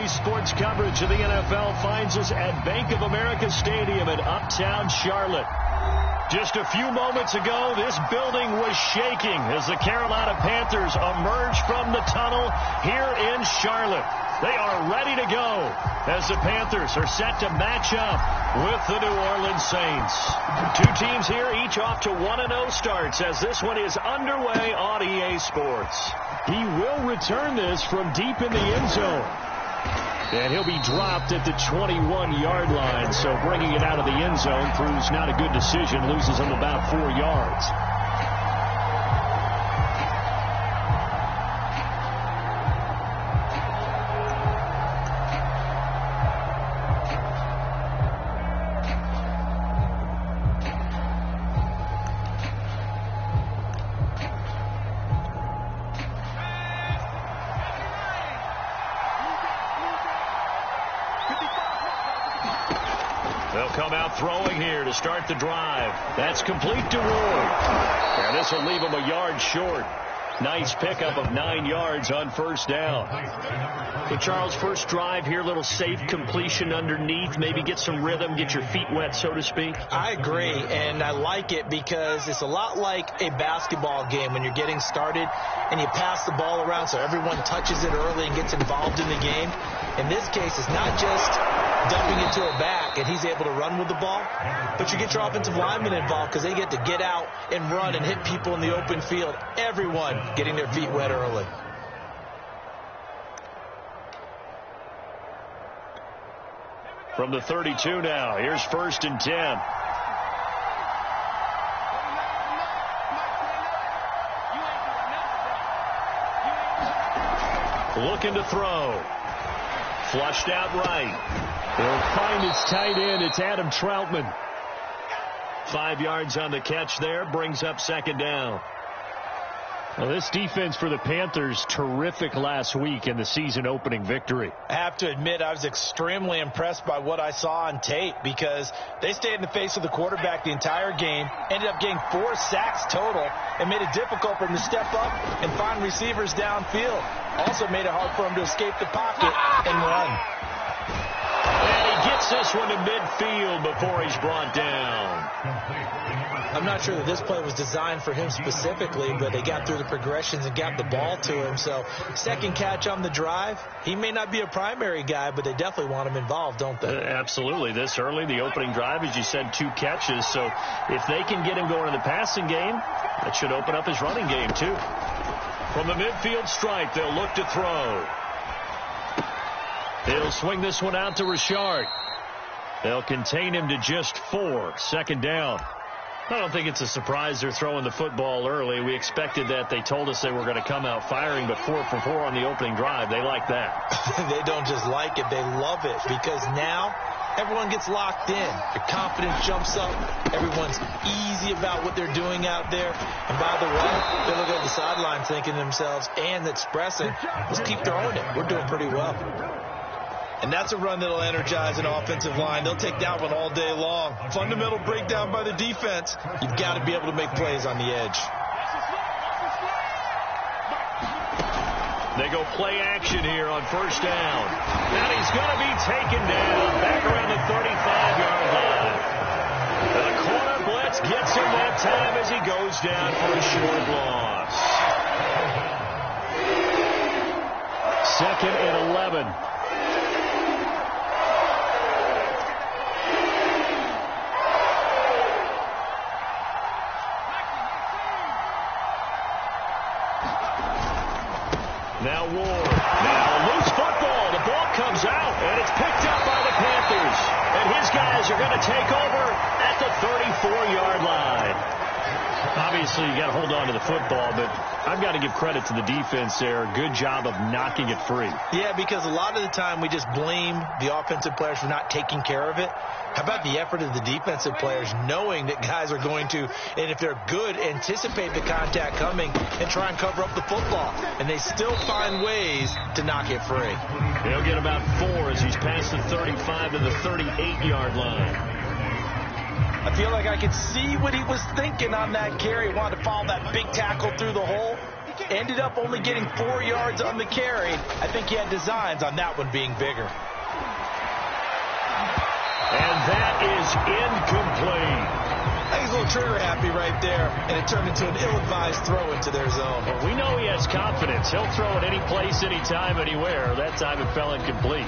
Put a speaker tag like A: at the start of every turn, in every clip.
A: Daily sports coverage of the NFL finds us at Bank of America Stadium in Uptown Charlotte. Just a few moments ago, this building was shaking as the Carolina Panthers emerged from the tunnel here in Charlotte. They are ready to go as the Panthers are set to match up with the New Orleans Saints. Two teams here, each off to 1-0 starts as this one is underway on EA Sports. He will return this from deep in the end zone. And he'll be dropped at the 21-yard line, so bringing it out of the end zone proves not a good decision, loses him about 4 yards. They'll come out throwing here to start the drive. That's complete to Ward. And this will leave him a yard short. Nice pickup of 9 yards on first down. So, Charles, first drive here, little safe completion underneath, maybe get some rhythm, get your feet wet, so to speak.
B: I agree, and I like it because it's a lot like a basketball game when you're getting started and you pass the ball around so everyone touches it early and gets involved in the game. In this case, it's not just dumping it to a back and he's able to run with the ball, but you get your offensive linemen involved because they get to get out and run and hit people in the open field. Everyone getting their feet wet early.
A: From the 32 now, here's 1st and 10. Looking to throw. Flushed out right. They'll find its tight end. It's Adam Troutman. 5 yards on the catch there. Brings up 2nd down. Well, this defense for the Panthers, terrific last week in the season-opening victory.
B: I have to admit, I was extremely impressed by what I saw on tape because they stayed in the face of the quarterback the entire game, ended up getting 4 sacks total, and made it difficult for him to step up and find receivers downfield. Also made it hard for him to escape the pocket and run.
A: And he gets this one to midfield before he's brought down.
B: I'm not sure that this play was designed for him specifically, but they got through the progressions and got the ball to him. So, second catch on the drive. He may not be a primary guy, but they definitely want him involved, don't they?
A: Absolutely. This early, the opening drive, as you said, 2 catches. So, if they can get him going in the passing game, that should open up his running game, too. From the midfield stripe, they'll look to throw. They'll swing this one out to Richard. They'll contain him to just 4. 2nd down. I don't think it's a surprise they're throwing the football early. We expected that. They told us they were going to come out firing, but 4 for 4 on the opening drive. They like that.
B: They don't just like it. They love it because now everyone gets locked in. Your confidence jumps up. Everyone's easy about what they're doing out there. And by the way, they look at the sidelines thinking to themselves and expressing, let's keep throwing it. We're doing pretty well. And that's a run that'll energize an offensive line. They'll take that one all day long. Fundamental breakdown by the defense. You've got to be able to make plays on the edge.
A: They go play action here on 1st down. And he's going to be taken down back around the 35-yard line. The corner blitz gets him that time as he goes down for a short loss. 2nd and 11. Now Ward. Now loose football. The ball comes out, and it's picked up by the Panthers. And his guys are going to take over at the 34-yard line. Obviously, you got to hold on to the football, but I've got to give credit to the defense there. Good job of knocking it free.
B: Yeah, because a lot of the time we just blame the offensive players for not taking care of it. How about the effort of the defensive players knowing that guys are going to, and if they're good, anticipate the contact coming and try and cover up the football. And they still find ways to knock it free.
A: They'll get about 4 as he's past the 35 to the 38-yard line.
B: I feel like I could see what he was thinking on that carry. He wanted to follow that big tackle through the hole. Ended up only getting 4 yards on the carry. I think he had designs on that one being bigger.
A: And that is incomplete.
B: I think he's a little trigger happy right there, and it turned into an ill-advised throw into their zone.
A: Well, we know he has confidence. He'll throw it any place, anytime, anywhere. That time it fell incomplete.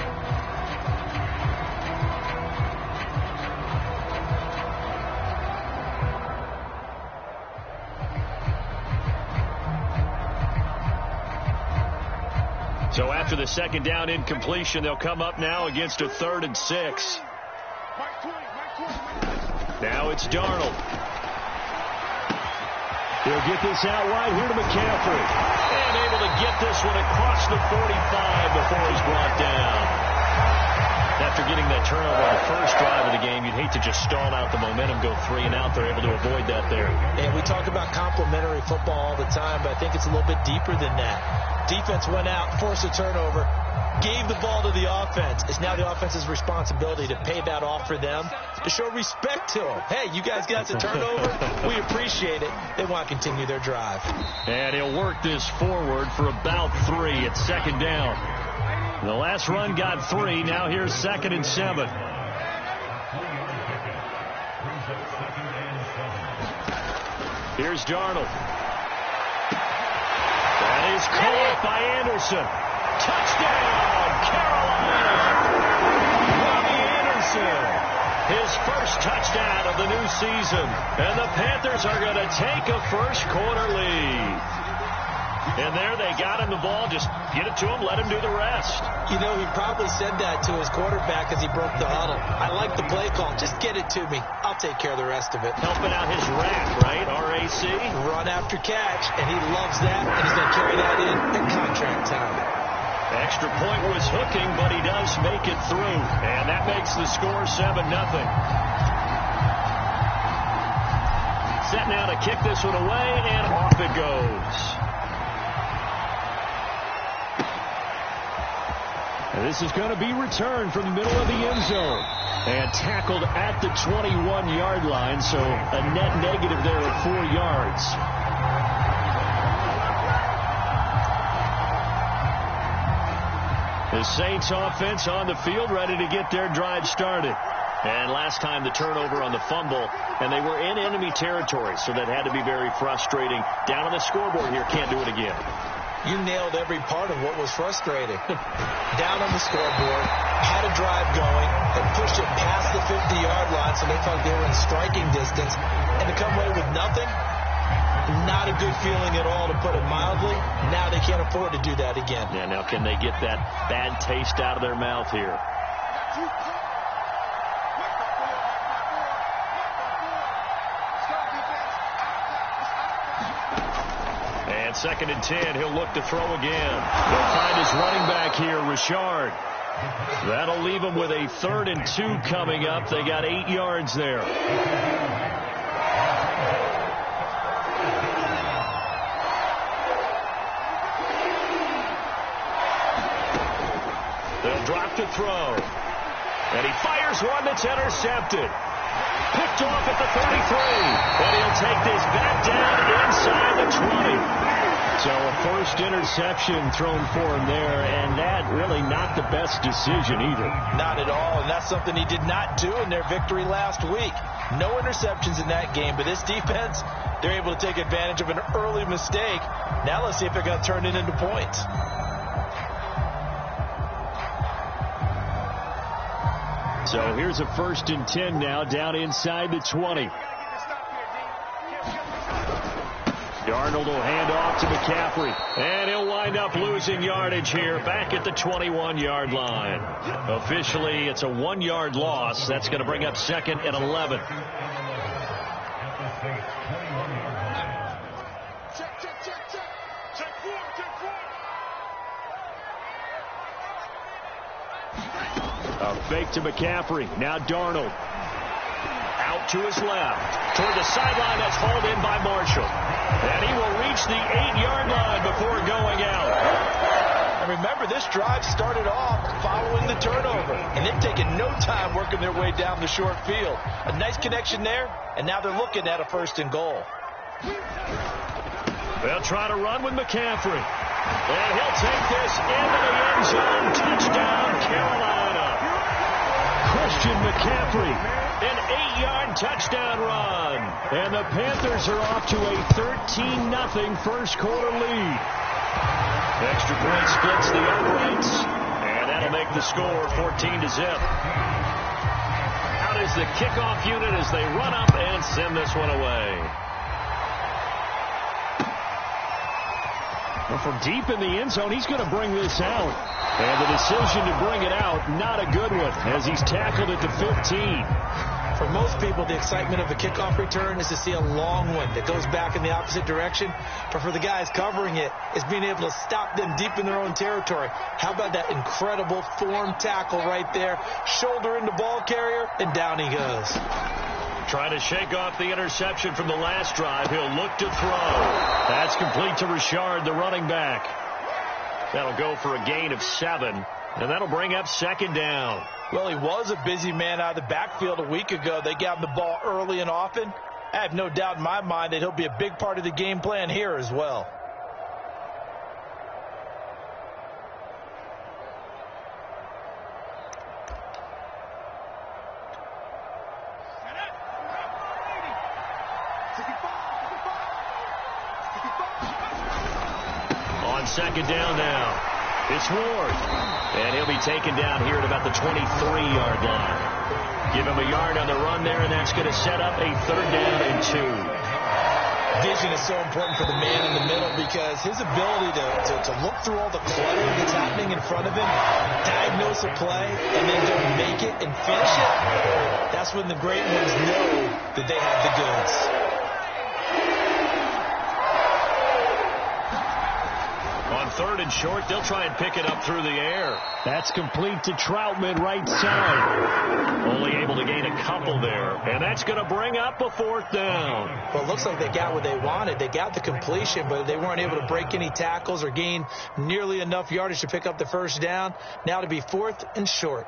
A: So after the second down incompletion, they'll come up now against a 3rd and 6. Now it's Darnold. He'll get this out wide here to McCaffrey. And able to get this one across the 45 before he's brought down. After getting that turnover on the first drive of the game, you'd hate to just stall out the momentum, go 3 and out. They're able to avoid that there.
B: And we talk about complementary football all the time, but I think it's a little bit deeper than that. Defense went out, forced a turnover, gave the ball to the offense. It's now the offense's responsibility to pay that off for them, to show respect to them. Hey, you guys got the turnover. We appreciate it. They want to continue their drive.
A: And he'll work this forward for about 3. It's 2nd down. The last run got 3. Now here's 2nd and 7. Here's Darnold. That is caught by Anderson. Touchdown, Carolina! Robbie Anderson, his first touchdown of the new season. And the Panthers are going to take a first-quarter lead. And there they got him the ball. Just get it to him, let him do the rest.
B: You know, he probably said that to his quarterback as he broke the huddle. I like the play call. Just get it to me. I'll take care of the rest of it.
A: Helping out his RAC, right? R-A-C?
B: Run after catch, and he loves that, and he's going to carry that in at contract time.
A: Extra point was hooking, but he does make it through. And that makes the score 7-0. Set now to kick this one away, and off it goes. And this is going to be returned from the middle of the end zone. And tackled at the 21-yard line, so a net negative there at 4 yards. The Saints offense on the field, ready to get their drive started. And last time the turnover on the fumble, and they were in enemy territory, so that had to be very frustrating. Down on the scoreboard here, can't do it again.
B: You nailed every part of what was frustrating. Down on the scoreboard, had a drive going, and pushed it past the 50-yard line, so they thought they were in striking distance. And to come away with nothing, not a good feeling at all, to put it mildly. Now they can't afford to do that again.
A: Yeah, now can they get that bad taste out of their mouth here? And 2nd and 10, he'll look to throw again. He'll find his running back here, Richard. That'll leave him with a 3rd and 2 coming up. They got 8 yards there. They'll drop to throw. And he fires one that's intercepted. Picked off at the 33. And he'll take this back down inside the 20. So a first interception thrown for him there, and that really not the best decision either.
B: Not at all, and that's something he did not do in their victory last week. No interceptions in that game, but this defense, they're able to take advantage of an early mistake. Now let's see if they're going to turn it into points.
A: So here's a 1st and 10 now, down inside the 20. Darnold will hand off to McCaffrey. And he'll wind up losing yardage here back at the 21-yard line. Officially, it's a 1-yard loss. That's going to bring up 2nd and 11. A fake to McCaffrey. Now Darnold. Out to his left. Toward the sideline, that's hauled in by Marshall. And he will reach the 8-yard line before going out.
B: And remember, this drive started off following the turnover. And they've taken no time working their way down the short field. A nice connection there, and now they're looking at a 1st and goal.
A: They'll try to run with McCaffrey. And he'll take this into the end zone. Touchdown, Carolina. Christian McCaffrey, an 8-yard touchdown run. And the Panthers are off to a 13-0 first quarter lead. Extra point splits the uprights. And that'll make the score 14-0. Out is the kickoff unit as they run up and send this one away. Well, from deep in the end zone, he's going to bring this out. And the decision to bring it out, not a good one, as he's tackled at the 15.
B: For most people, the excitement of a kickoff return is to see a long one that goes back in the opposite direction. But for the guys covering it, it's being able to stop them deep in their own territory. How about that incredible form tackle right there? Shoulder into ball carrier, and down he goes.
A: Trying to shake off the interception from the last drive. He'll look to throw. That's complete to Richard, the running back. That'll go for a gain of 7, and that'll bring up second down.
B: Well, he was a busy man out of the backfield a week ago. They got him the ball early and often. I have no doubt in my mind that he'll be a big part of the game plan here as well.
A: On second down now. It's Ward. And he'll be taken down here at about the 23-yard line. Give him a yard on the run there, and that's going to set up a third down and 2.
B: Vision is so important for the man in the middle because his ability to look through all the clutter that's happening in front of him, diagnose a play, and then go make it and finish it, that's when the great ones know that they have the goods.
A: On third and short, they'll try and pick it up through the air. That's complete to Troutman, right side. Only able to gain a couple there, and that's going to bring up a fourth down.
B: Well, it looks like they got what they wanted. They got the completion, but they weren't able to break any tackles or gain nearly enough yardage to pick up the first down. Now to be fourth and short.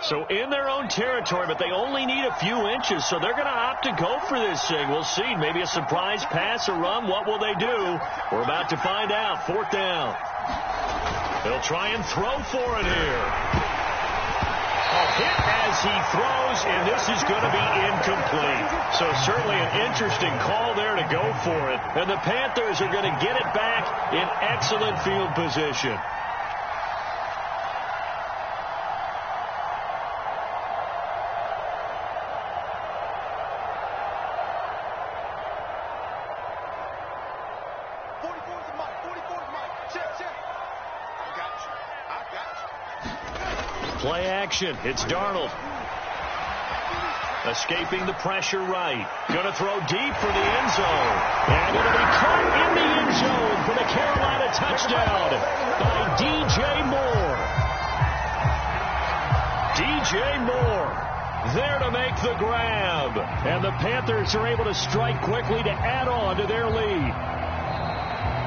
A: So in their own territory, but they only need a few inches, so they're going to opt to go for this thing. We'll see. Maybe a surprise pass or run. What will they do? We're about to find out. Fourth down. They'll try and throw for it here. A hit as he throws, and this is going to be incomplete. So certainly an interesting call there to go for it. And the Panthers are going to get it back in excellent field position. Play action. It's Darnold. Escaping the pressure right. Going to throw deep for the end zone. And it'll be caught in the end zone for the Carolina touchdown by DJ Moore. DJ Moore there to make the grab. And the Panthers are able to strike quickly to add on to their lead.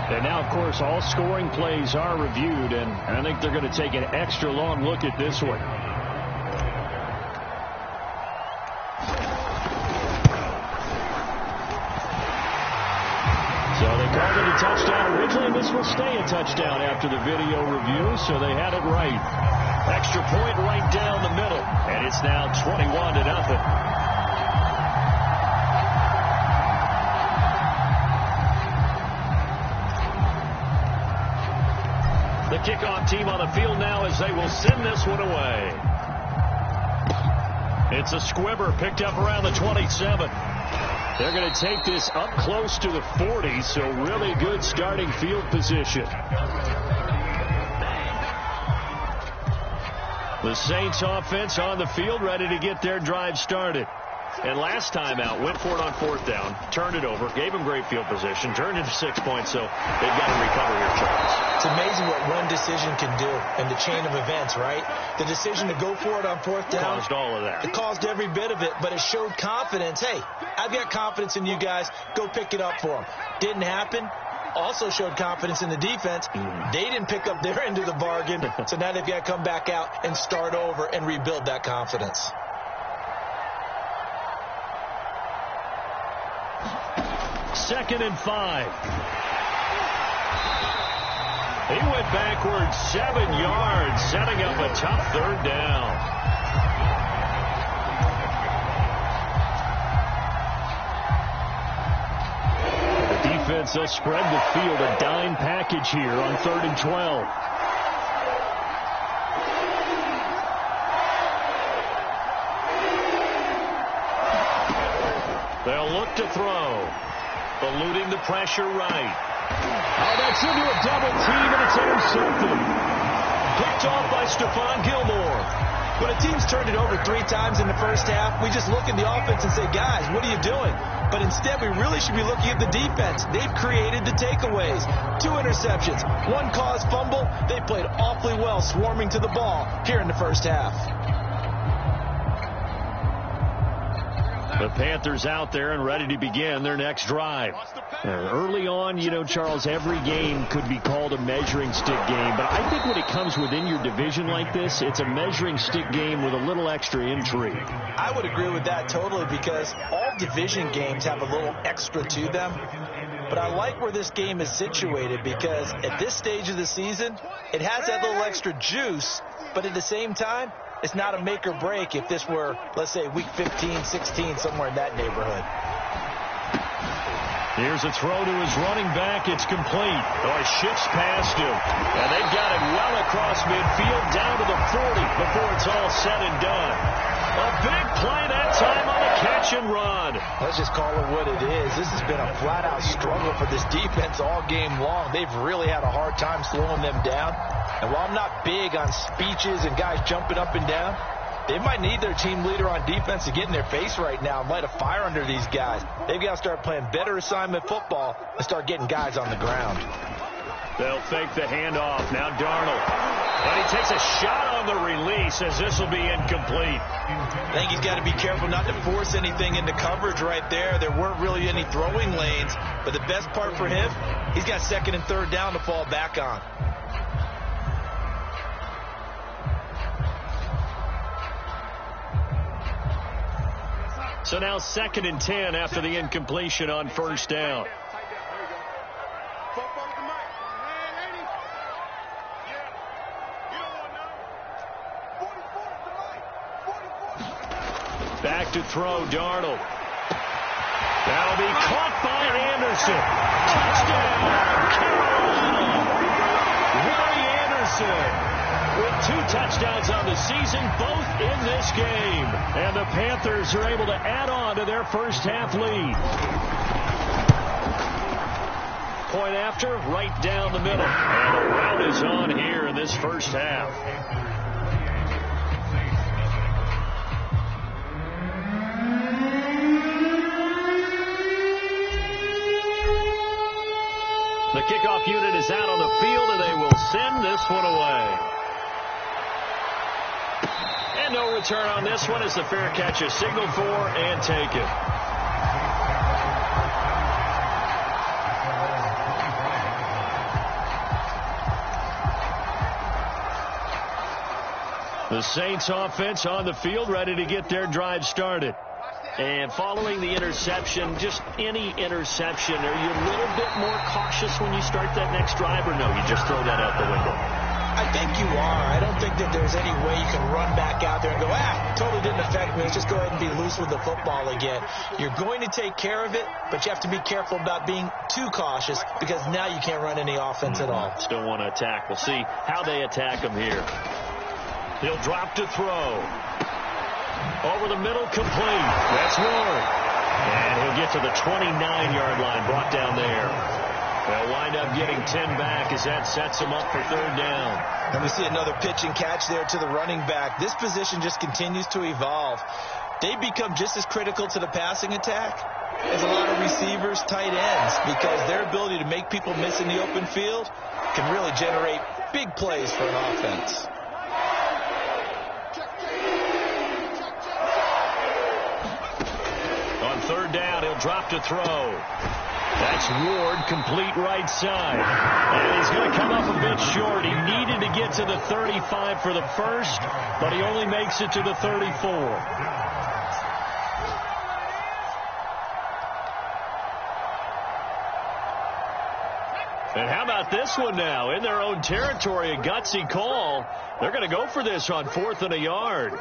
A: And now, of course, all scoring plays are reviewed, and I think they're going to take an extra long look at this one. So they called it a touchdown originally. This will stay a touchdown after the video review, so they had it right. Extra point right down the middle, and it's now 21-0. The kickoff team on the field now as they will send this one away. It's a squibber picked up around the 27. They're going to take this up close to the 40, so really good starting field position. The Saints offense on the field ready to get their drive started. And last time out, went for it on 4th down, turned it over, gave him great field position, turned it to 6 points, so they've got to recover here, Charles.
B: It's amazing what one decision can do in the chain of events, right? The decision to go for it on 4th down.
A: Caused all of that.
B: It caused every bit of it, but it showed confidence. Hey, I've got confidence in you guys. Go pick it up for them. Didn't happen. Also showed confidence in the defense. They didn't pick up their end of the bargain, so now they've got to come back out and start over and rebuild that confidence.
A: Second and 5. He went backwards 7 yards, setting up a tough 3rd down. The defense, they'll spread the field, a dime package here on 3rd and 12. They'll look to throw. Eluding the pressure right. Oh, that's into a double team, and it's intercepted. Picked off by Stephon Gilmore.
B: When a team's turned it over 3 times in the first half, we just look at the offense and say, guys, what are you doing? But instead, we really should be looking at the defense. They've created the takeaways. 2 interceptions, 1 caused fumble. They played awfully well swarming to the ball here in the first half.
A: The Panthers out there and ready to begin their next drive. Early on, you know, Charles, every game could be called a measuring stick game. But I think when it comes within your division like this, it's a measuring stick game with a little extra intrigue.
B: I would agree with that totally, because all division games have a little extra to them. But I like where this game is situated, because at this stage of the season, it has that little extra juice. But at the same time, it's not a make or break if this were, let's say, week 15, 16, somewhere in that neighborhood.
A: Here's a throw to his running back. It's complete. Oh, he shifts past him. And they've got him well across midfield down to the 40 before it's all said and done. A big play that time on a catch and run.
B: Let's just call it what it is. This has been a flat-out struggle for this defense all game long. They've really had a hard time slowing them down. And while I'm not big on speeches and guys jumping up and down, they might need their team leader on defense to get in their face right now and light a fire under these guys. They've got to start playing better assignment football and start getting guys on the ground.
A: They'll fake the handoff. Now Darnold. And he takes a shot on the release as this will be incomplete.
B: I think he's got to be careful not to force anything into coverage right there. There weren't really any throwing lanes. But the best part for him, he's got 2nd and 3rd down to fall back on.
A: So now 2nd and 10 after the incompletion on 1st down. Back to throw, Darnold. That'll be caught by Anderson. Touchdown! Ronnie Anderson with 2 touchdowns on the season, both in this game. And the Panthers are able to add on to their first half lead. Point after, right down the middle. And the rout is on here in this first half. The kickoff unit is out on the field, and they will send this one away. And no return on this one as the fair catch is signaled for and taken. The Saints offense on the field, ready to get their drive started. And following the interception, just any interception, are you a little bit more cautious when you start that next drive, or no, you just throw that out the window?
B: I think you are. I don't think that there's any way you can run back out there and go, totally didn't affect me. Let's just go ahead and be loose with the football again. You're going to take care of it, but you have to be careful about being too cautious, because now you can't run any offense at all.
A: Still want to attack. We'll see how they attack him here. He'll drop to throw. Over the middle, complete. That's Ward. And he'll get to the 29-yard line, brought down there. They'll wind up getting 10 back as that sets them up for 3rd down.
B: And we see another pitch and catch there to the running back. This position just continues to evolve. they become just as critical to the passing attack as a lot of receivers, tight ends, because their ability to make people miss in the open field can really generate big plays for an offense.
A: On third down, he'll drop to throw. That's Ward, complete right side. And he's going to come up a bit short. He needed to get to the 35 for the first, but he only makes it to the 34. And how about this one now? In their own territory, a gutsy call. They're going to go for this on 4th and a yard.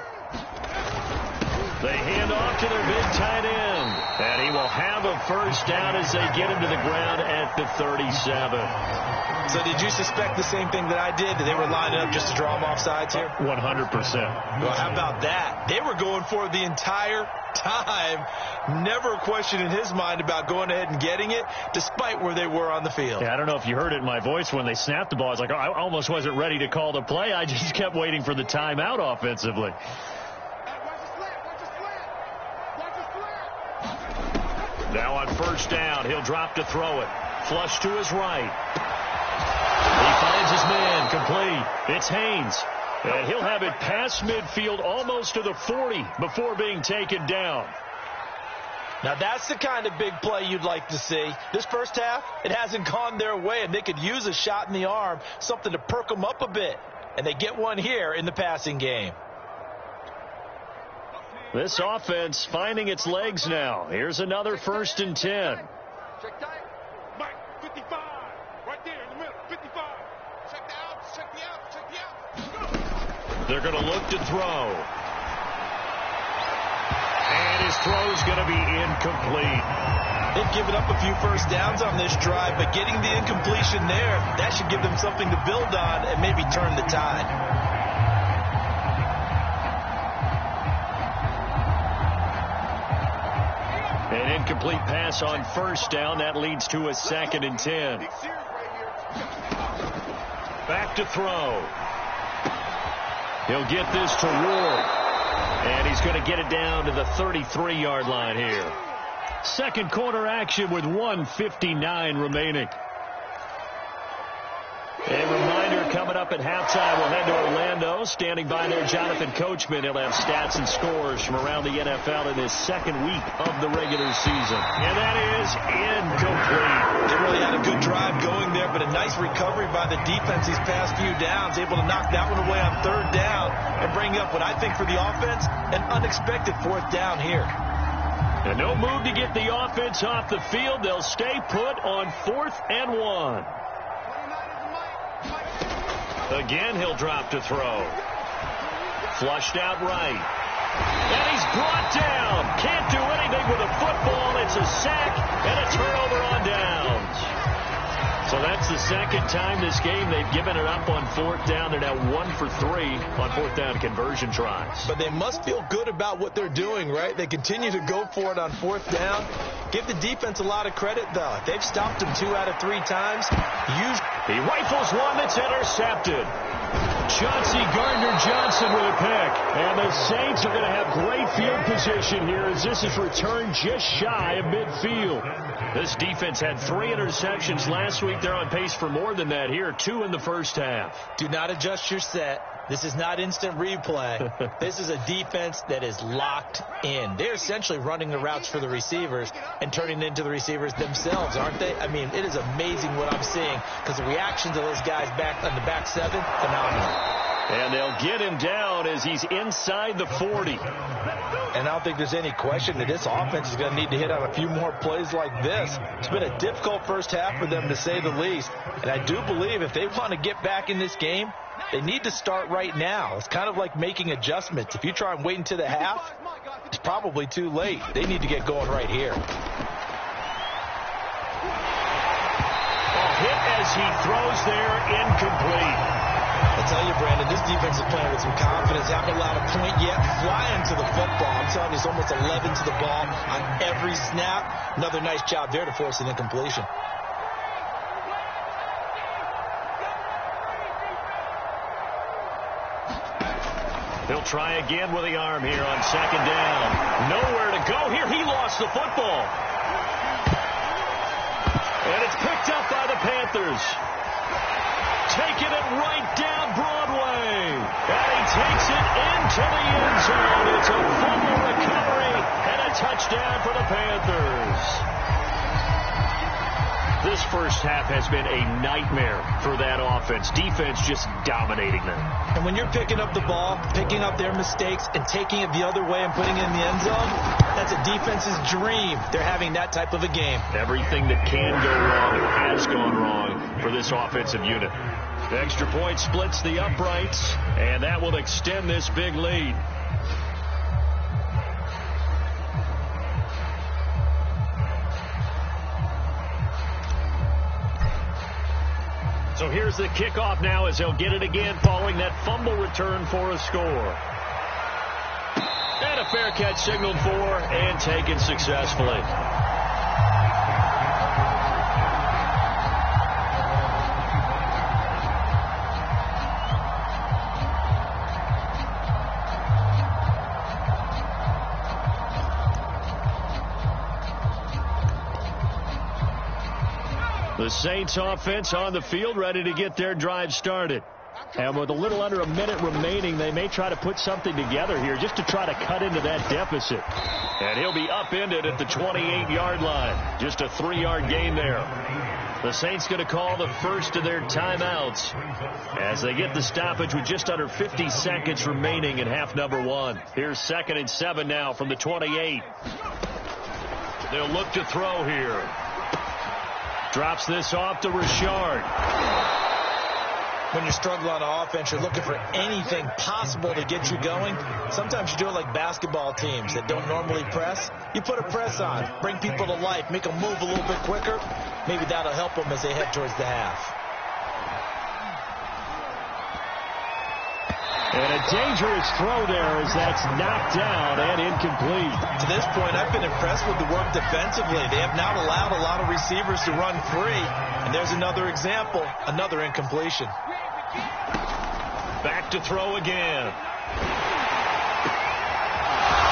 A: They hand off to their big tight end. And he will have a first down as they get him to the ground at the 37.
B: So did you suspect the same thing that I did? That they were lining up just to draw him off sides here?
A: 100%.
B: Well, how about that? They were going for it the entire time. Never a question in his mind about going ahead and getting it, despite where they were on the field.
A: Yeah, I don't know if you heard it in my voice when they snapped the ball. I was like, oh, I almost wasn't ready to call the play. I just kept waiting for the timeout offensively. Now on first down, he'll drop to throw it. Flush to his right. He finds his man, complete. It's Haynes. And he'll have it past midfield almost to the 40 before being taken down.
B: Now that's the kind of big play you'd like to see. This first half, it hasn't gone their way, and they could use a shot in the arm, something to perk them up a bit. And they get one here in the passing game.
A: This offense finding its legs now. Here's another 1st and 10.
C: Check tight. Mike, 55. Right there in the middle. 55. Check the out. Check the out. Check the out.
A: They're going to look to throw. And his throw's going to be incomplete.
B: They've given up a few first downs on this drive, but getting the incompletion there, that should give them something to build on and maybe turn the tide.
A: An incomplete pass on first down. That leads to a 2nd and 10. Back to throw. He'll get this to Ward. And he's going to get it down to the 33-yard line here. Second quarter action with 1:59 remaining. A reminder coming up at halftime, we'll head to Orlando. Standing by there, Jonathan Coachman. He'll have stats and scores from around the NFL in his second week of the regular season. And that is incomplete.
B: They really had a good drive going there, but a nice recovery by the defense these past few downs. Able to knock that one away on third down and bring up what I think for the offense, an unexpected 4th down here.
A: And no move to get the offense off the field. They'll stay put on 4th and 1. Again, he'll drop to throw. Flushed out right. And he's brought down. Can't do anything with a football. It's a sack and a turnover on downs. So that's the second time this game they've given it up on 4th down. They're now 1 for 3 on 4th down conversion tries.
B: But they must feel good about what they're doing, right? They continue to go for it on 4th down. Give the defense a lot of credit, though. They've stopped him 2 out of 3 times.
A: He rifles one that's intercepted. Chauncey Gardner-Johnson with a pick. And the Saints are going to have great field position here as this is returned just shy of midfield. This defense had 3 interceptions last week. They're on pace for more than that here. 2 in the first half.
B: Do not adjust your set. This is not instant replay. This is a defense that is locked in. They're essentially running the routes for the receivers and turning it into the receivers themselves, aren't they? I mean, it is amazing what I'm seeing because the reaction to those guys back on the back 7, phenomenal.
A: And they'll get him down as he's inside the 40.
B: And I don't think there's any question that this offense is going to need to hit on a few more plays like this. It's been a difficult first half for them, to say the least. And I do believe if they want to get back in this game, they need to start right now. It's kind of like making adjustments. If you try and wait until the half, it's probably too late. They need to get going right here.
A: Hit as he throws there, incomplete.
B: I tell you, Brandon, this defense is playing with some confidence. Haven't allowed a point yet. Flying to the football. I'm telling you, it's almost 11 to the ball on every snap. Another nice job there to force an incompletion.
A: He'll try again with the arm here on second down. Nowhere to go here. He lost the football. And it's picked up by the Panthers. Taking it right down Broadway. And he takes it into the end zone. It's a fumble recovery and a touchdown for the Panthers. This first half has been a nightmare for that offense. Defense just dominating them.
B: And when you're picking up the ball, picking up their mistakes, and taking it the other way and putting it in the end zone, that's a defense's dream. They're having that type of a game.
A: Everything that can go wrong has gone wrong for this offensive unit. The extra point splits the uprights, and that will extend this big lead. So here's the kickoff now as they'll get it again following that fumble return for a score. And a fair catch signaled for and taken successfully. The Saints offense on the field ready to get their drive started. And with a little under a minute remaining, they may try to put something together here just to try to cut into that deficit. And he'll be upended at the 28-yard line. Just a 3-yard gain there. The Saints going to call the first of their timeouts as they get the stoppage with just under 50 seconds remaining in half number 1. Here's 2nd and 7 now from the 28. They'll look to throw here. Drops this off to Richard.
B: When you struggle on offense, you're looking for anything possible to get you going. Sometimes you do it like basketball teams that don't normally press. You put a press on, bring people to life, make them move a little bit quicker. Maybe that'll help them as they head towards the half.
A: And a dangerous throw there as that's knocked down and incomplete.
B: To this point, I've been impressed with the work defensively. They have not allowed a lot of receivers to run free. And there's another example, another incompletion.
A: Back to throw again.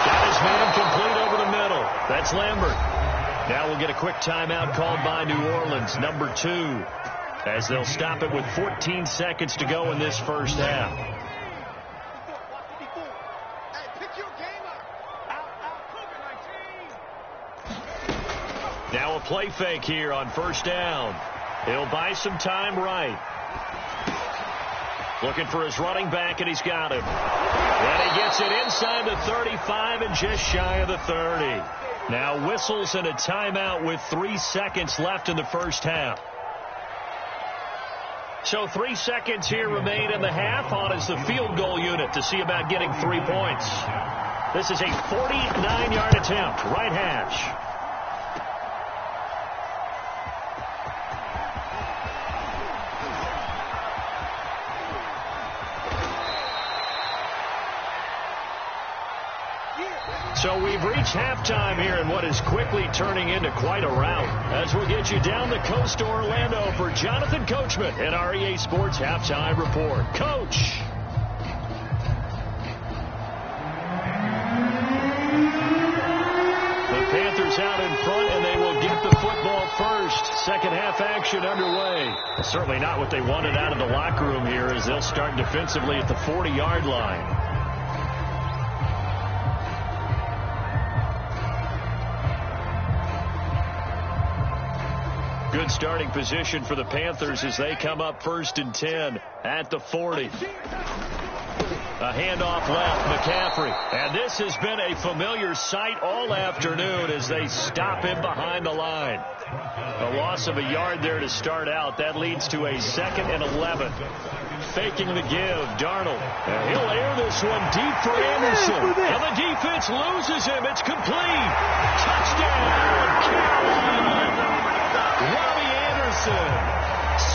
A: Got his man complete over the middle. That's Lambert. Now we'll get a quick timeout called by New Orleans, number 2, as they'll stop it with 14 seconds to go in this first half. Now a play fake here on first down. He'll buy some time right. Looking for his running back, and he's got him. And he gets it inside the 35 and just shy of the 30. Now whistles and a timeout with 3 seconds left in the first half. So 3 seconds here remain in the half. On is the field goal unit to see about getting 3 points. This is a 49-yard attempt, right hash. So we've reached halftime here in what is quickly turning into quite a rout. As we'll get you down the coast to Orlando for Jonathan Coachman and our EA Sports Halftime Report. Coach. The Panthers out in front, and they will get the football first. Second half action underway. Certainly not what they wanted out of the locker room here as they'll start defensively at the 40-yard line. Good starting position for the Panthers as they come up 1st and 10 at the 40. A handoff left, McCaffrey. And this has been a familiar sight all afternoon as they stop him behind the line. A loss of a yard there to start out. That leads to a 2nd and 11. Faking the give, Darnold. And he'll air this one deep for Anderson. And the defense loses him. It's complete. Touchdown, Carolina. Robbie Anderson,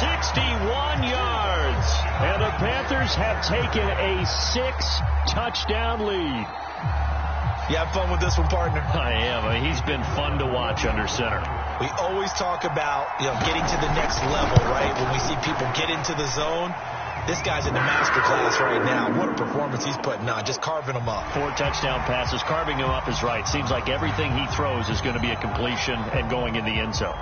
A: 61 yards. And the Panthers have taken a 6-touchdown lead.
B: You have fun with this one, partner?
A: I am. He's been fun to watch under center.
B: We always talk about, getting to the next level, right? When we see people get into the zone, This guy's in the master class right now. What a performance he's putting on, just carving them up.
A: 4 touchdown passes. Carving him up is right. Seems like everything he throws is going to be a completion and going in the end zone.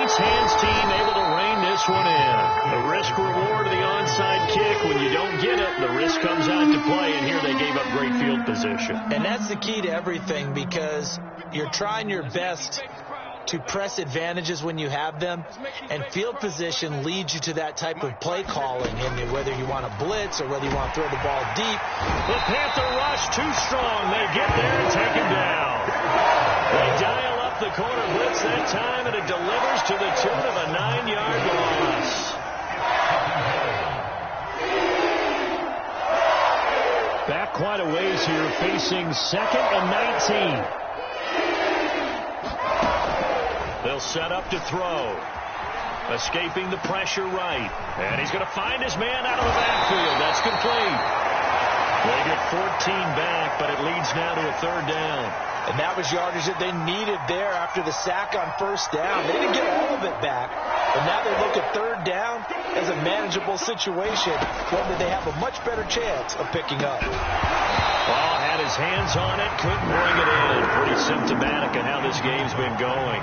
A: Hands team able to rein this one in. The risk reward of the onside kick. When you don't get it, the risk comes out to play, and here they gave up great field position.
B: And that's the key to everything, because you're trying your best to press advantages when you have them, and field position leads you to that type of play calling, and whether you want to blitz or whether you want to throw the ball deep.
A: The Panther rush too strong. They get there and take him down. They dial up the corner blitz that time, and it delivers to the tune of a 9-yard loss. Back quite a ways here, facing 2nd and 19. They'll set up to throw. Escaping the pressure right. And he's going to find his man out of the backfield. That's complete. They get 14 back, but it leads now to a 3rd down.
B: And that was yardage that they needed there after the sack on 1st down. They didn't get all of it back, but now they look at 3rd down as a manageable situation, one that they have a much better chance of picking up.
A: Ball had his hands on it, couldn't bring it in. Pretty symptomatic of how this game's been going.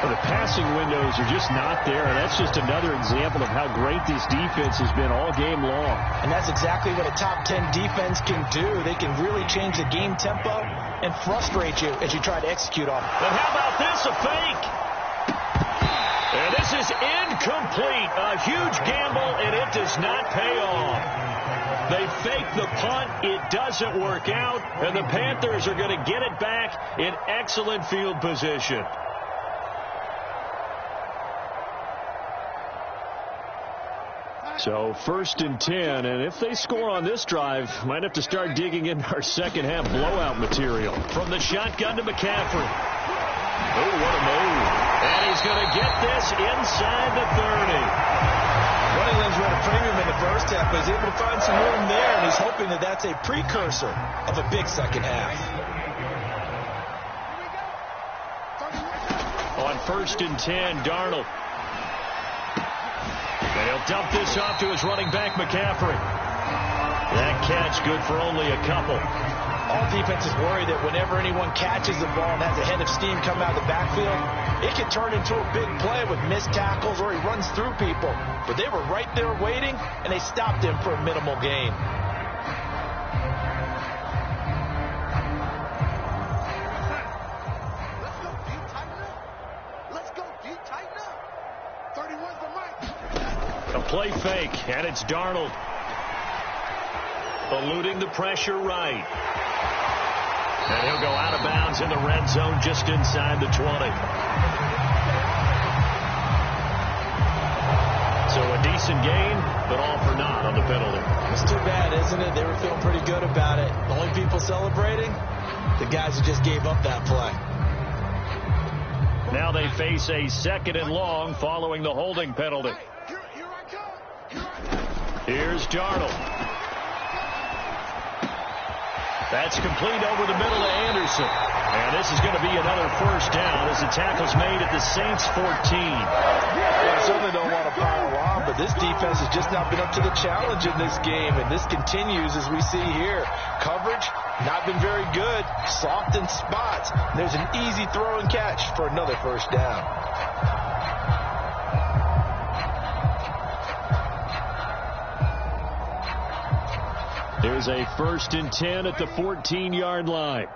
A: Well, the passing windows are just not there, and that's just another example of how great this defense has been all game long. And
B: that's exactly what a top 10 defense can do. They can really change the game tempo and frustrate you as you try to execute on it.
A: But how about this, a fake? And this is incomplete. A huge gamble, and it does not pay off. They fake the punt. It doesn't work out, and the Panthers are going to get it back in excellent field position. So 1st and 10, and if they score on this drive, might have to start digging into our second half blowout material. From the shotgun to McCaffrey. Oh, what a move. And he's going to get this inside the 30.
B: Running lanes were at a premium in the first half, but he's able to find some room there, and he's hoping that that's a precursor of a big second half.
A: On 1st and 10, Darnold. And he'll dump this off to his running back, McCaffrey. That catch good for only a couple.
B: All defenses worry that whenever anyone catches the ball and has a head of steam come out of the backfield, it can turn into a big play with missed tackles or he runs through people. But they were right there waiting, and they stopped him for a minimal gain.
A: A play fake, and it's Darnold. Eluding the pressure right. And he'll go out of bounds in the red zone just inside the 20. So a decent gain, but all for naught on the penalty.
B: It's too bad, isn't it? They were feeling pretty good about it. The only people celebrating, the guys who just gave up that play.
A: Now they face a 2nd and long following the holding penalty. Here's Darnold. That's complete over the middle to Anderson. And this is going to be another 1st down as the tackle's made at the Saints 14.
B: I certainly don't want to pile on, but this defense has just not been up to the challenge in this game, and this continues as we see here. Coverage, not been very good. Soft in spots. There's an easy throw and catch for another 1st down.
A: There's a 1st and 10 at the 14-yard line.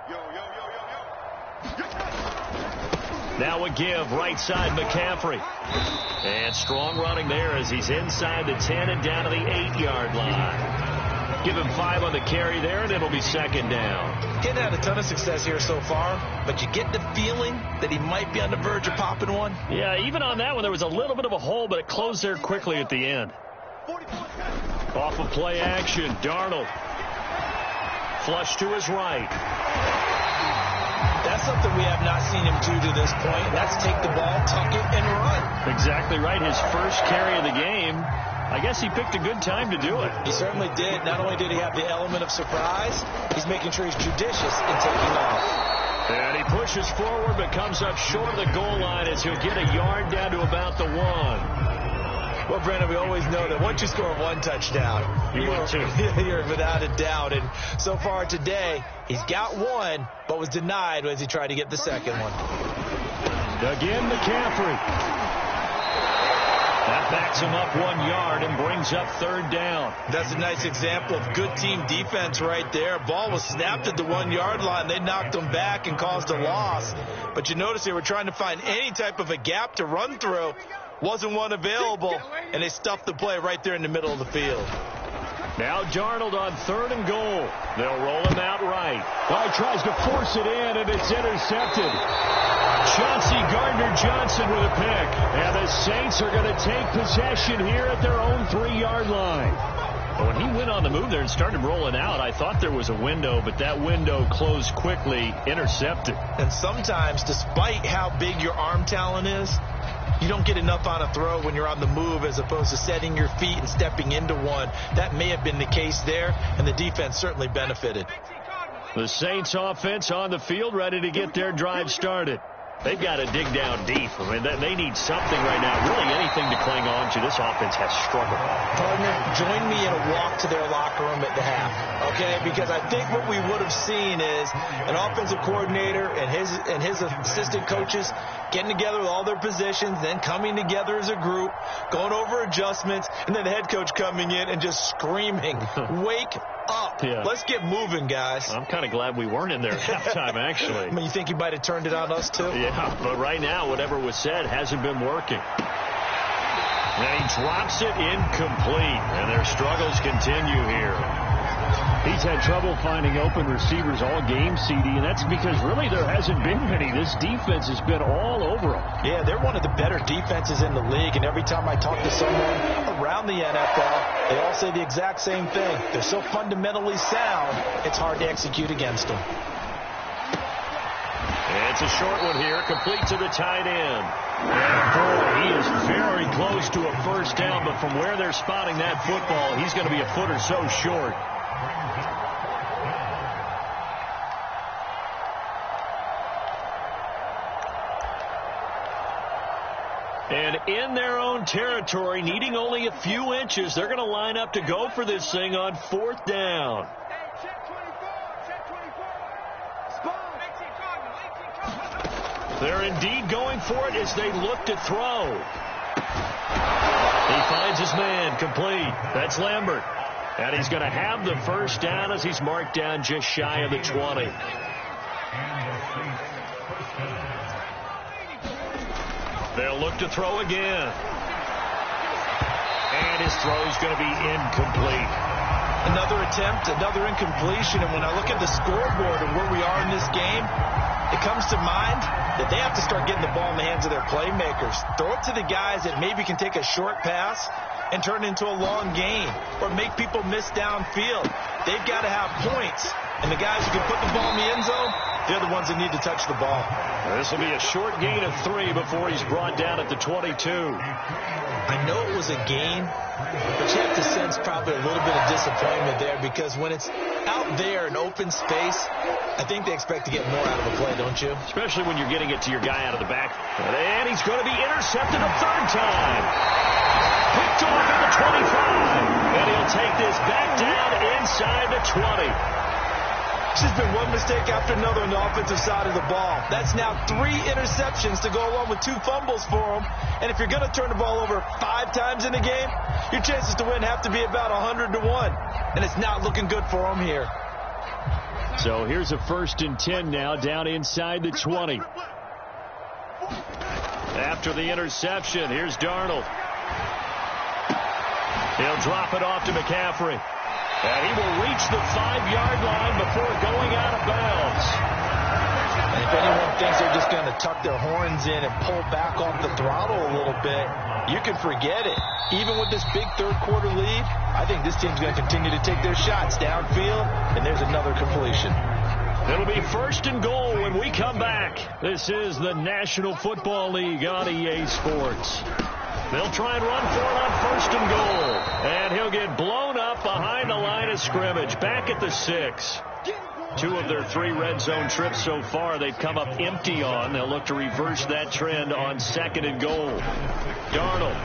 A: Now a give, right side McCaffrey. And strong running there as he's inside the 10 and down to the 8-yard line. Give him 5 on the carry there, and it'll be 2nd down.
B: He hasn't had a ton of success here so far, but you get the feeling that he might be on the verge of popping one.
A: Yeah, even on that one, there was a little bit of a hole, but it closed there quickly at the end. Off of play action, Darnold. Flush to his right.
B: That's something we have not seen him do to this point. That's take the ball, tuck it, and run.
A: Exactly right. His first carry of the game, I guess he picked a good time to do it.
B: He certainly did. Not only did he have the element of surprise, he's making sure he's judicious in taking off.
A: And he pushes forward but comes up short of the goal line as he'll get a yard down to about the 1.
B: Well, Brandon, we always know that once you score one touchdown, you're without a doubt. And so far today, he's got one, but was denied as he tried to get the second one.
A: Again, McCaffrey. That backs him up 1 yard and brings up 3rd down.
B: That's a nice example of good team defense right there. Ball was snapped at the 1 yard line. They knocked him back and caused a loss. But you notice they were trying to find any type of a gap to run through. Wasn't one available, and they stuffed the play right there in the middle of the field.
A: Now Darnold on 3rd and goal. They'll roll him out right. Oh, he tries to force it in, and it's intercepted. Chauncey Gardner-Johnson with a pick. And the Saints are going to take possession here at their own 3-yard line. When he went on the move there and started rolling out, I thought there was a window, but that window closed quickly, intercepted.
B: And sometimes, despite how big your arm talent is, you don't get enough on a throw when you're on the move as opposed to setting your feet and stepping into one. That may have been the case there, and the defense certainly benefited.
A: The Saints offense on the field, ready to get their drive started. They've got to dig down deep. I mean, they need something right now, really anything to cling on to. This offense has struggled.
B: Partner, join me in a walk to their locker room at the half, okay? Because I think what we would have seen is an offensive coordinator and his assistant coaches getting together with all their positions, then coming together as a group, going over adjustments, and then the head coach coming in and just screaming, "Wake up. Yeah. Let's get moving, guys."
A: I'm kind of glad we weren't in there at halftime, actually.
B: I mean, you think he might have turned it on us, too?
A: Yeah, but right now, whatever was said hasn't been working. And he drops it incomplete, and their struggles continue here. He's had trouble finding open receivers all game, CD, and that's because really there hasn't been many. This defense has been all over them.
B: Yeah, they're one of the better defenses in the league, and every time I talk to someone around the NFL, they all say the exact same thing. They're so fundamentally sound, it's hard to execute against them.
A: It's a short one here, complete to the tight end. And boy, he is very close to a first down, but from where they're spotting that football, he's going to be a foot or so short. And in their own territory, needing only a few inches, they're going to line up to go for this thing on 4th down. They're indeed going for it as they look to throw. He finds his man, complete. That's Lambert. And he's going to have the first down as he's marked down just shy of the 20. They'll look to throw again. And his throw's going to be incomplete.
B: Another attempt, another incompletion. And when I look at the scoreboard and where we are in this game, it comes to mind that they have to start getting the ball in the hands of their playmakers. Throw it to the guys that maybe can take a short pass and turn it into a long gain or make people miss downfield. They've got to have points. And the guys who can put the ball in the end zone, they're the ones that need to touch the ball.
A: This will be a short gain of 3 before he's brought down at the 22.
B: I know it was a gain, but you have to sense probably a little bit of disappointment there because when it's out there in open space, I think they expect to get more out of a play, don't you?
A: Especially when you're getting it to your guy out of the back. And he's going to be intercepted a 3rd time. Picked off at the 25. And he'll take this back down inside the 20.
B: There's been one mistake after another on the offensive side of the ball. That's now 3 interceptions to go along with 2 fumbles for him. And if you're going to turn the ball over 5 times in a game, your chances to win have to be about 100-1. And it's not looking good for him here.
A: So here's a 1st and 10 now down inside the 20. After the interception, here's Darnold. He'll drop it off to McCaffrey. And he will reach the 5-yard line before going out of bounds.
B: And if anyone thinks they're just going to tuck their horns in and pull back off the throttle a little bit, you can forget it. Even with this big 3rd quarter lead, I think this team's going to continue to take their shots downfield, and there's another completion.
A: It'll be 1st and goal when we come back. This is the National Football League on EA Sports. They'll try and run for it on 1st and goal. And he'll get blown up behind the line of scrimmage. Back at the 6. 2 of their 3 red zone trips so far they've come up empty on. They'll look to reverse that trend on 2nd and goal. Darnold.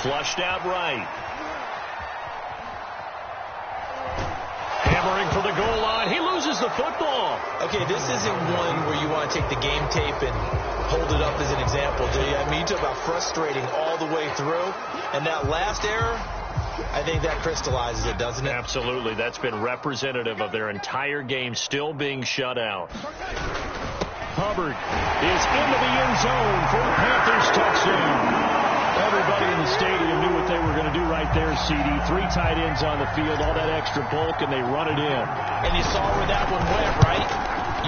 A: Flushed out right. Hammering for the goal line. He loses the football.
B: Okay, this isn't one where you want to take the game tape and hold it up as an example, do you? I mean, you talk about frustrating all the way through. And that last error, I think that crystallizes it, doesn't it?
A: Absolutely. That's been representative of their entire game still being shut out. Hubbard is into the end zone for the Panthers touchdown. Everybody in the stadium knew what they were going to do right there, CD. 3 tight ends on the field, all that extra bulk, and they run it in.
B: And you saw where that one went, right?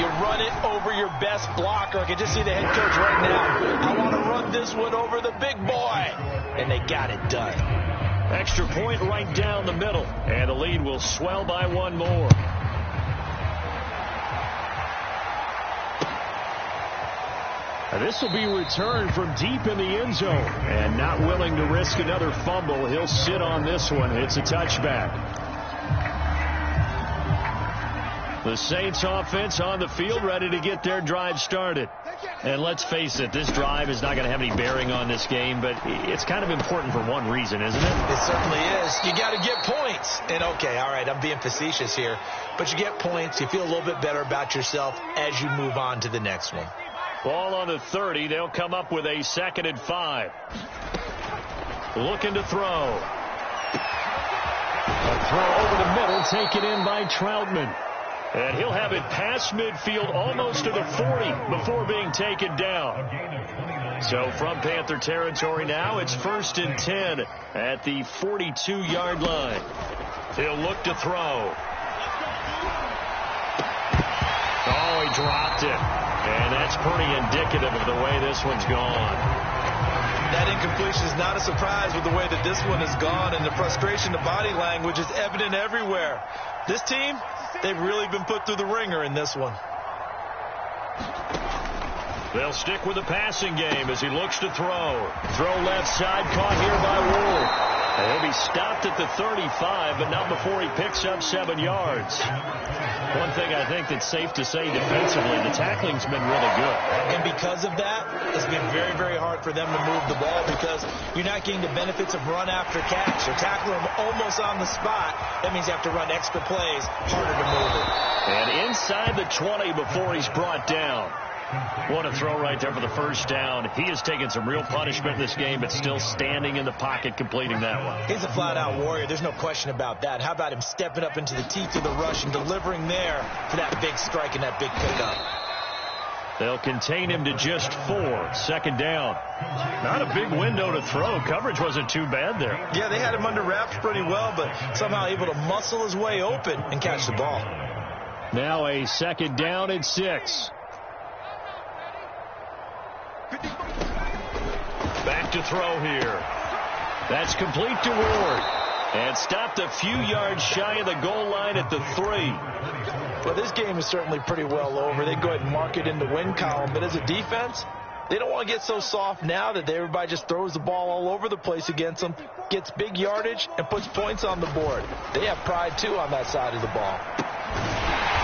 B: You run it over your best blocker. I can just see the head coach right now. I want to run this one over the big boy. And they got it done.
A: Extra point right down the middle. And the lead will swell by 1 more. This will be returned from deep in the end zone. And not willing to risk another fumble, he'll sit on this one. It's a touchback. The Saints offense on the field ready to get their drive started. And let's face it, this drive is not going to have any bearing on this game, but it's kind of important for one reason, isn't it?
B: It certainly is. You got to get points. And okay, all right, I'm being facetious here, but you get points. You feel a little bit better about yourself as you move on to the next one.
A: Ball on the 30. They'll come up with a 2nd and 5. Looking to throw. A throw over the middle, taken in by Troutman. And he'll have it past midfield almost to the 40 before being taken down. So from Panther territory now, it's 1st and 10 at the 42-yard line. He'll look to throw. Oh, he dropped it. And that's pretty indicative of the way this one's gone.
B: That incompletion is not a surprise with the way that this one has gone, and the frustration, the body language is evident everywhere. This team, they've really been put through the ringer in this one.
A: They'll stick with the passing game as he looks to throw. Throw left side, caught here by Ward. And he'll be stopped at the 35, but not before he picks up 7 yards. One thing I think that's safe to say defensively, the tackling's been really good.
B: And because of that, it's been very, very hard for them to move the ball because you're not getting the benefits of run after catch. You're tackling them almost on the spot. That means you have to run extra plays, harder to move it.
A: And inside the 20 before he's brought down. What a throw right there for the 1st down. He has taken some real punishment in this game, but still standing in the pocket completing that one.
B: He's a flat-out warrior. There's no question about that. How about him stepping up into the teeth of the rush and delivering there for that big strike and that big pickup?
A: They'll contain him to just 4. 2nd down. Not a big window to throw. Coverage wasn't too bad there.
B: Yeah, they had him under wraps pretty well, but somehow able to muscle his way open and catch the ball.
A: Now a 2nd down and 6. Back to throw here. That's complete to Ward. And stopped a few yards shy of the goal line at the 3.
B: Well, this game is certainly pretty well over. They go ahead and mark it in the win column. But as a defense, they don't want to get so soft now that everybody just throws the ball all over the place against them, gets big yardage, and puts points on the board. They have pride, too, on that side of the ball.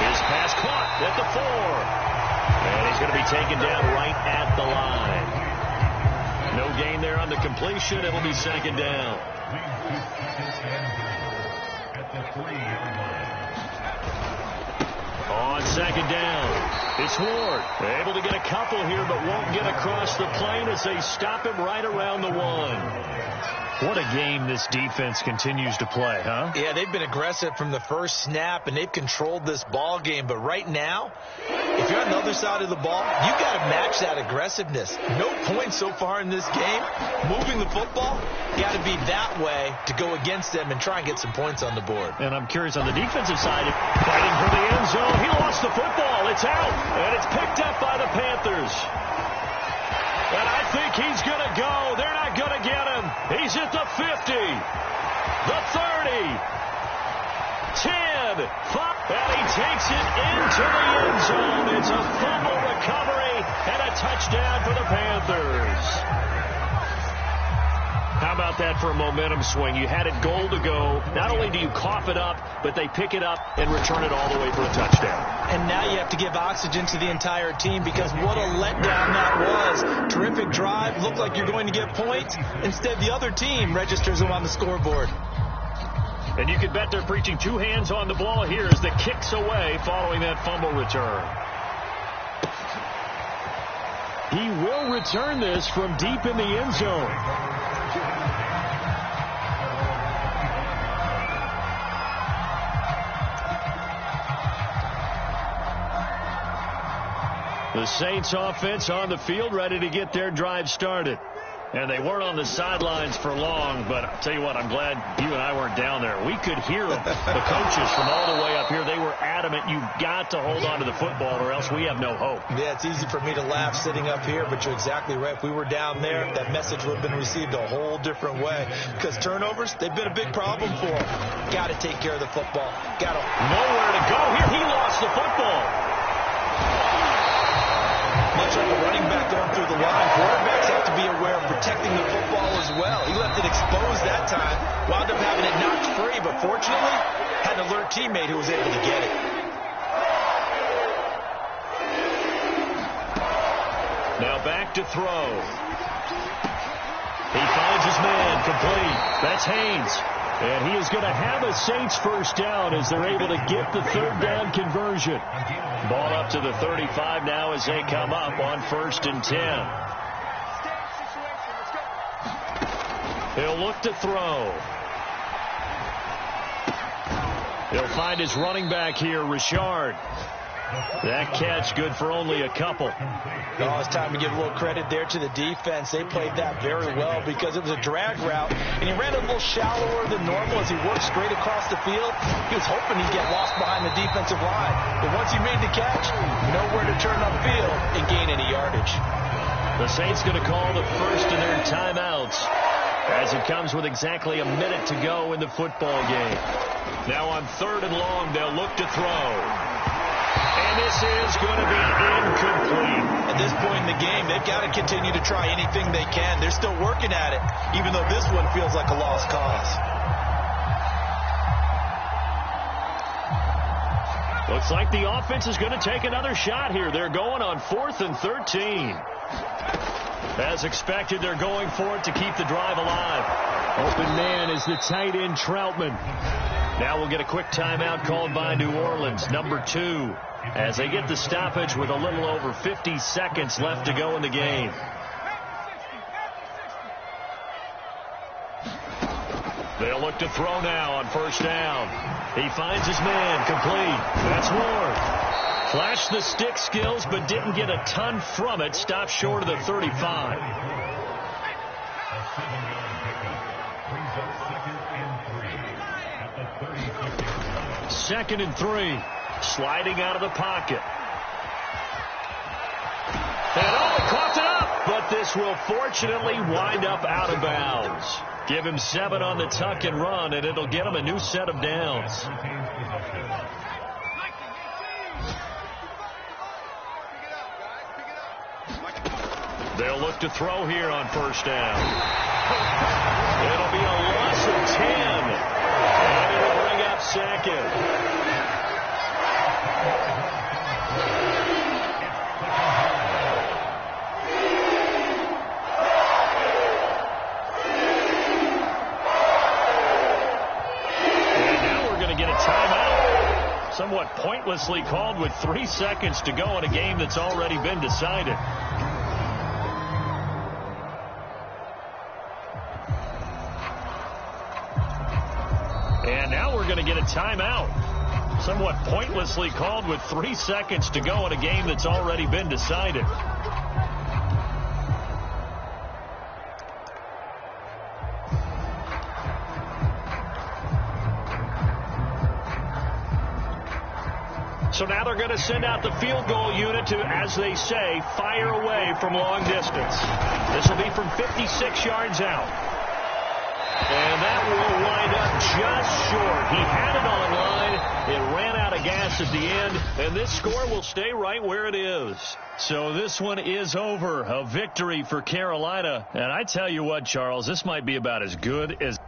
A: His pass caught at the 4. And he's going to be taken down right at the line. No gain there on the completion. It'll be 2nd down. On 2nd down, it's Ward. Able to get a couple here, but won't get across the plane as they stop him right around the 1. What a game this defense continues to play, huh?
B: Yeah, they've been aggressive from the first snap, and they've controlled this ball game. But right now, if you're on the other side of the ball, you've got to match that aggressiveness. No points so far in this game. Moving the football, got to be that way to go against them and try and get some points on the board.
A: And I'm curious on the defensive side, fighting for the end zone. He lost the football. It's out, and it's picked up by the Panthers. And I think he's going to go. They're not going to get him. He's at the 50, the 30, 10, 5, and he takes it into the end zone. It's a fumble recovery and a touchdown for the Panthers. How about that for a momentum swing? You had it goal to go. Not only do you cough it up, but they pick it up and return it all the way for a touchdown.
B: And now you have to give oxygen to the entire team because what a letdown that was. Terrific drive. Looked like you're going to get points. Instead, the other team registers them on the scoreboard.
A: And you can bet they're preaching two hands on the ball here as the kick's away following that fumble return. He will return this from deep in the end zone. The Saints offense on the field ready to get their drive started. And they weren't on the sidelines for long, but I'll tell you what, I'm glad you and I weren't down there. We could hear them, the coaches from all the way up here. They were adamant, you've got to hold on to the football or else we have no hope.
B: Yeah, it's easy for me to laugh sitting up here, but you're exactly right. If we were down there, that message would have been received a whole different way. Because turnovers, they've been a big problem for them. Got to take care of the football. Got to
A: nowhere to go here. He lost the football.
B: Much like a running back going through the line, quarterbacks have to be aware of protecting the football as well. He left it exposed that time, wound up having it knocked free, but fortunately, had an alert teammate who was able to get it.
A: Now back to throw. He finds his man, complete. That's Haynes. And he is going to have a Saints first down as they're able to get the third down conversion. Ball up to the 35 now as they come up on 1st and 10. He'll look to throw. He'll find his running back here, Richard. That catch good for only a couple.
B: Oh, it's time to give a little credit there to the defense. They played that very well because it was a drag route, and he ran a little shallower than normal as he worked straight across the field. He was hoping he'd get lost behind the defensive line. But once he made the catch, nowhere to turn upfield and gain any yardage.
A: The Saints going to call the first of their timeouts as it comes with exactly a minute to go in the football game. Now on 3rd and long, they'll look to throw. And this is going to be incomplete.
B: At this point in the game, they've got to continue to try anything they can. They're still working at it, even though this one feels like a lost cause.
A: Looks like the offense is going to take another shot here. They're going on 4th and 13. As expected, they're going for it to keep the drive alive. Open man is the tight end, Troutman. Now we'll get a quick timeout called by New Orleans, number 2, as they get the stoppage with a little over 50 seconds left to go in the game. They'll look to throw now on 1st down. He finds his man, complete. That's Ward. Flashed the stick skills, but didn't get a ton from it. Stopped short of the 35. 2nd and 3. Sliding out of the pocket. And he coughed it up, but this will fortunately wind up out of bounds. Give him 7 on the tuck and run, and it'll get him a new set of downs. They'll look to throw here on 1st down. It'll be a loss of 10. And it'll bring up 2nd. Somewhat pointlessly called with 3 seconds to go in a game that's already been decided. And now we're going to get a timeout. Somewhat pointlessly called with 3 seconds to go in a game that's already been decided. So now they're going to send out the field goal unit to, as they say, fire away from long distance. This will be from 56 yards out. And that will wind up just short. He had it on line. It ran out of gas pass at the end, and this score will stay right where it is. So this one is over. A victory for Carolina. And I tell you what, Charles, this might be about as good as